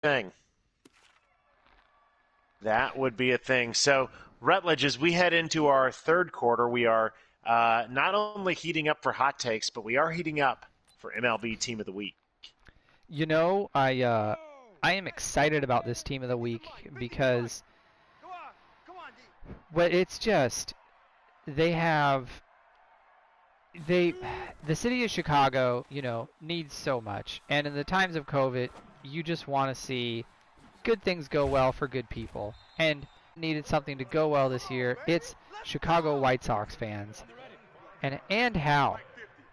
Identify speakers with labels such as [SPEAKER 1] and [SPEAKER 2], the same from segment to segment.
[SPEAKER 1] thing. That would be a thing. So, Rutledge, as we head into our third quarter, we are not only heating up for hot takes, but we are heating up for MLB Team of the Week.
[SPEAKER 2] You know, I am excited about this team of the week because it's just they have they the city of Chicago, needs so much. And in the times of COVID, you just want to see good things go well for good people. And needed something to go well this year. It's Chicago White Sox fans. And how?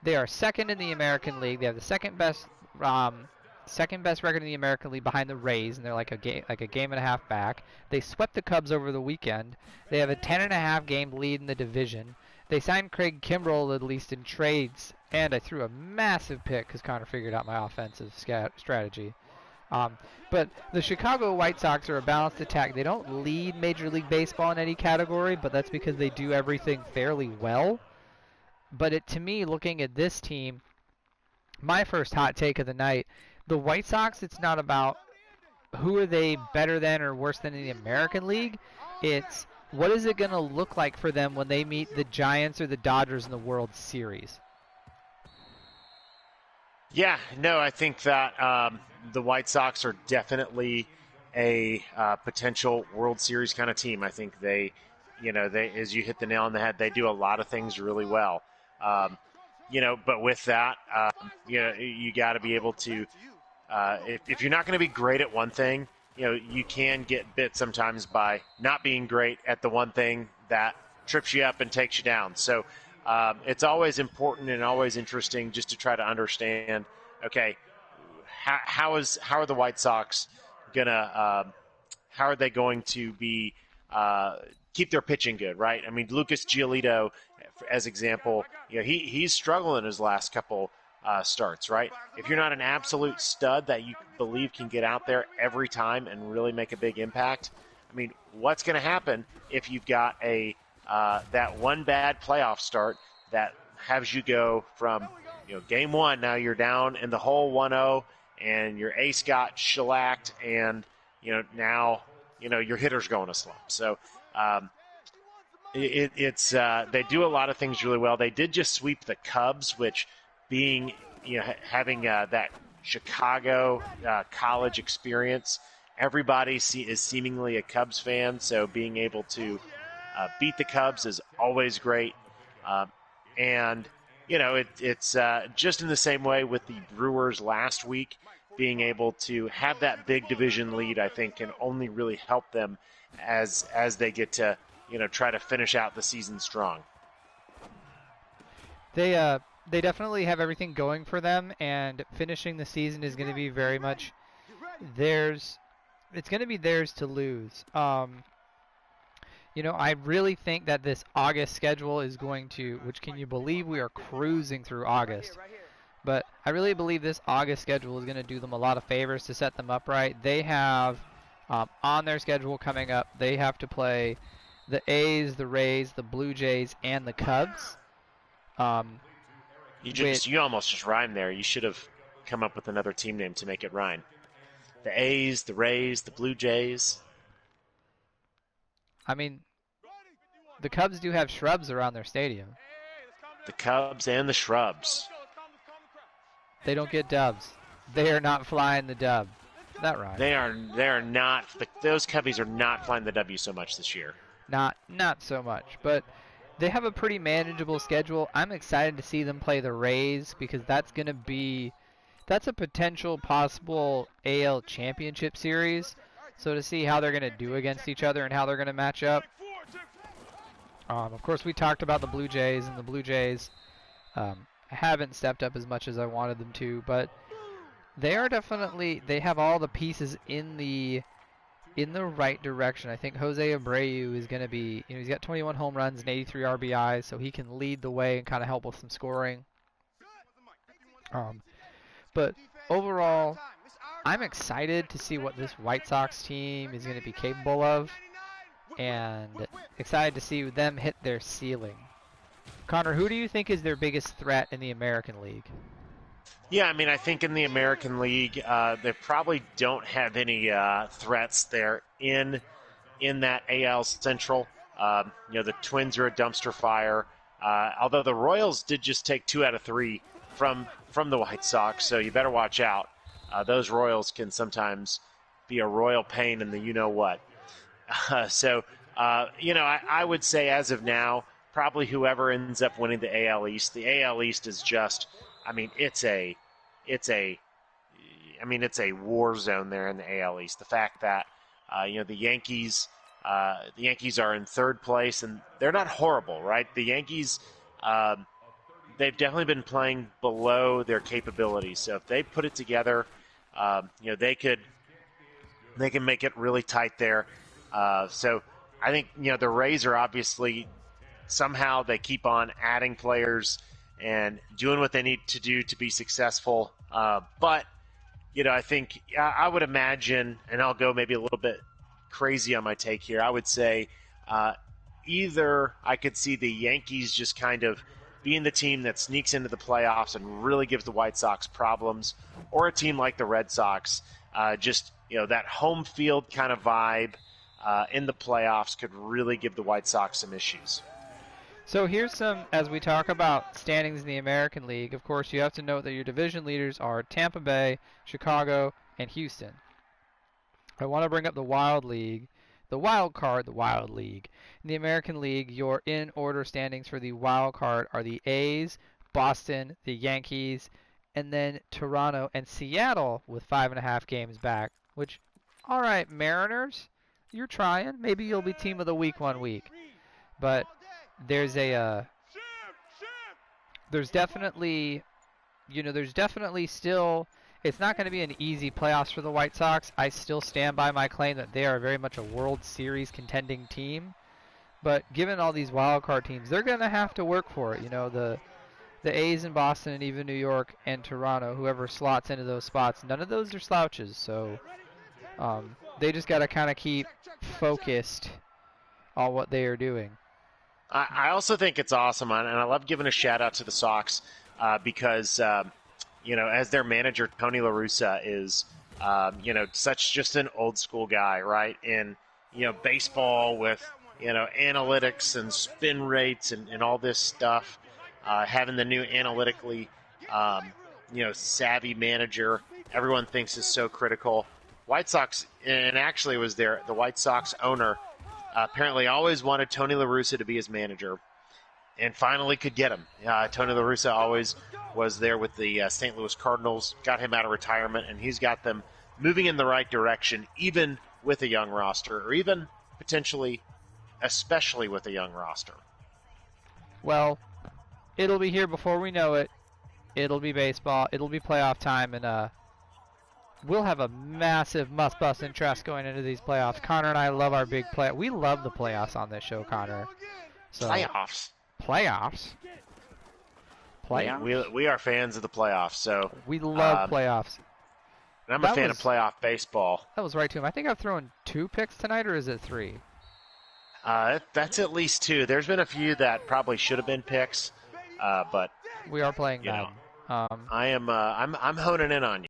[SPEAKER 2] They are second in the American League. They have the second best record in the American League behind the Rays, and they're like a game and a half back. They swept the Cubs over the weekend. They have a 10.5 game lead in the division. They signed Craig Kimbrell at least in trades, and I threw a massive pick because Connor figured out my offensive strategy. But the Chicago White Sox are a balanced attack. They don't lead Major League Baseball in any category, but that's because they do everything fairly well. But to me, looking at this team, my first hot take of the night, the White Sox, it's not about who are they better than or worse than in the American League. It's what is it going to look like for them when they meet the Giants or the Dodgers in the World Series?
[SPEAKER 1] Yeah, no, I think that the White Sox are definitely a potential World Series kind of team. I think they, as you hit the nail on the head, they do a lot of things really well. But with that, you got to be able to, if you're not going to be great at one thing, you can get bit sometimes by not being great at the one thing that trips you up and takes you down. So it's always important and always interesting just to try to understand, okay, how are the White Sox how are they going to be, keep their pitching good, right? I mean, Lucas Giolito, as example, he's struggling his last couple starts, right? If you're not an absolute stud that you believe can get out there every time and really make a big impact, I mean, what's going to happen if you've got that one bad playoff start that has you go from game one, now you're down in the hole 1-0, and your ace got shellacked, and now your hitter's going to slump. So they do a lot of things really well. They did just sweep the Cubs, which being having that Chicago college experience, everybody is seemingly a Cubs fan. So being able to beat the Cubs is always great. And it's just in the same way with the Brewers last week. Being able to have that big division lead, I think, can only really help them as they get to try to finish out the season strong.
[SPEAKER 2] They definitely have everything going for them, and finishing the season is going to be very much theirs. It's going to be theirs to lose. I really think that this August schedule is going to, which can you believe we are cruising through August? But I really believe this August schedule is going to do them a lot of favors to set them up right. They have, on their schedule coming up, they have to play the A's, the Rays, the Blue Jays, and the Cubs.
[SPEAKER 1] You almost just rhymed there. You should have come up with another team name to make it rhyme. The A's, the Rays, the Blue Jays.
[SPEAKER 2] I mean, the Cubs do have shrubs around their stadium.
[SPEAKER 1] The Cubs and the shrubs.
[SPEAKER 2] They don't get dubs. They are not flying the dub. That rhymes.
[SPEAKER 1] They are not. Those Cubbies are not flying the W so much this year.
[SPEAKER 2] Not so much, but they have a pretty manageable schedule. I'm excited to see them play the Rays because that's a potential possible AL championship series. So to see how they're going to do against each other and how they're going to match up. Of course, we talked about the Blue Jays, and the Blue Jays haven't stepped up as much as I wanted them to, but they have all the pieces in the right direction. I think Jose Abreu is going to be, he's got 21 home runs and 83 RBIs, so he can lead the way and kind of help with some scoring. But overall, I'm excited to see what this White Sox team is going to be capable of, and excited to see them hit their ceiling. Connor, who do you think is their biggest threat in the American League?
[SPEAKER 1] Yeah, I mean, I think in the American League, they probably don't have any threats there in that AL Central. The Twins are a dumpster fire. Although the Royals did just take 2 out of 3 from the White Sox, so you better watch out. Those Royals can sometimes be a royal pain in the you know what. I would say as of now, probably whoever ends up winning the AL East. The AL East is just, I mean, it's a war zone there in the AL East. The fact that the Yankees are in third place, and they're not horrible, right? The Yankees, they've definitely been playing below their capabilities. So if they put it together, they can make it really tight there. So I think the Rays are obviously somehow they keep on adding players and doing what they need to do to be successful. But I think I would imagine, and I'll go maybe a little bit crazy on my take here. I would say either I could see the Yankees just kind of being the team that sneaks into the playoffs and really gives the White Sox problems, or a team like the Red Sox, that home field kind of vibe in the playoffs could really give the White Sox some issues.
[SPEAKER 2] So here's some, as we talk about standings in the American League, of course you have to note that your division leaders are Tampa Bay, Chicago, and Houston. I want to bring up the Wild League, the Wild League. In the American League, your in-order standings for the Wild Card are the A's, Boston, the Yankees, and then Toronto and Seattle with 5.5 games back, which, all right, Mariners, you're trying. Maybe you'll be team of the week one week. But there's definitely still, it's not going to be an easy playoffs for the White Sox. I still stand by my claim that they are very much a World Series contending team. But given all these wild card teams, they're going to have to work for it. The A's in Boston and even New York and Toronto, whoever slots into those spots, none of those are slouches. So they just got to kind of keep focused on what they are doing.
[SPEAKER 1] I also think it's awesome, and I love giving a shout out to the Sox because, as their manager, Tony La Russa is, such just an old school guy, right? In, baseball with, analytics and spin rates and all this stuff, having the new analytically, savvy manager, everyone thinks is so critical. White Sox, and actually it was the White Sox owner, apparently always wanted Tony La Russa to be his manager and finally could get him. Tony La Russa always was there with the St. Louis Cardinals, got him out of retirement, and he's got them moving in the right direction, even with a young roster, or even potentially, especially with a young roster.
[SPEAKER 2] Well, it'll be here before we know it. It'll be baseball. It'll be playoff time, and we'll have a massive must-bust interest going into these playoffs. Connor and I love our big play. We love the playoffs on this show, Connor. So,
[SPEAKER 1] Playoffs? We are fans of the playoffs, so
[SPEAKER 2] we love playoffs.
[SPEAKER 1] And I'm a fan of playoff baseball.
[SPEAKER 2] That was right to him. I think I've thrown 2 picks tonight, or is it 3?
[SPEAKER 1] That's at least 2. There's been a few that probably should have been picks, but
[SPEAKER 2] we are playing Madden.
[SPEAKER 1] I'm honing in on you.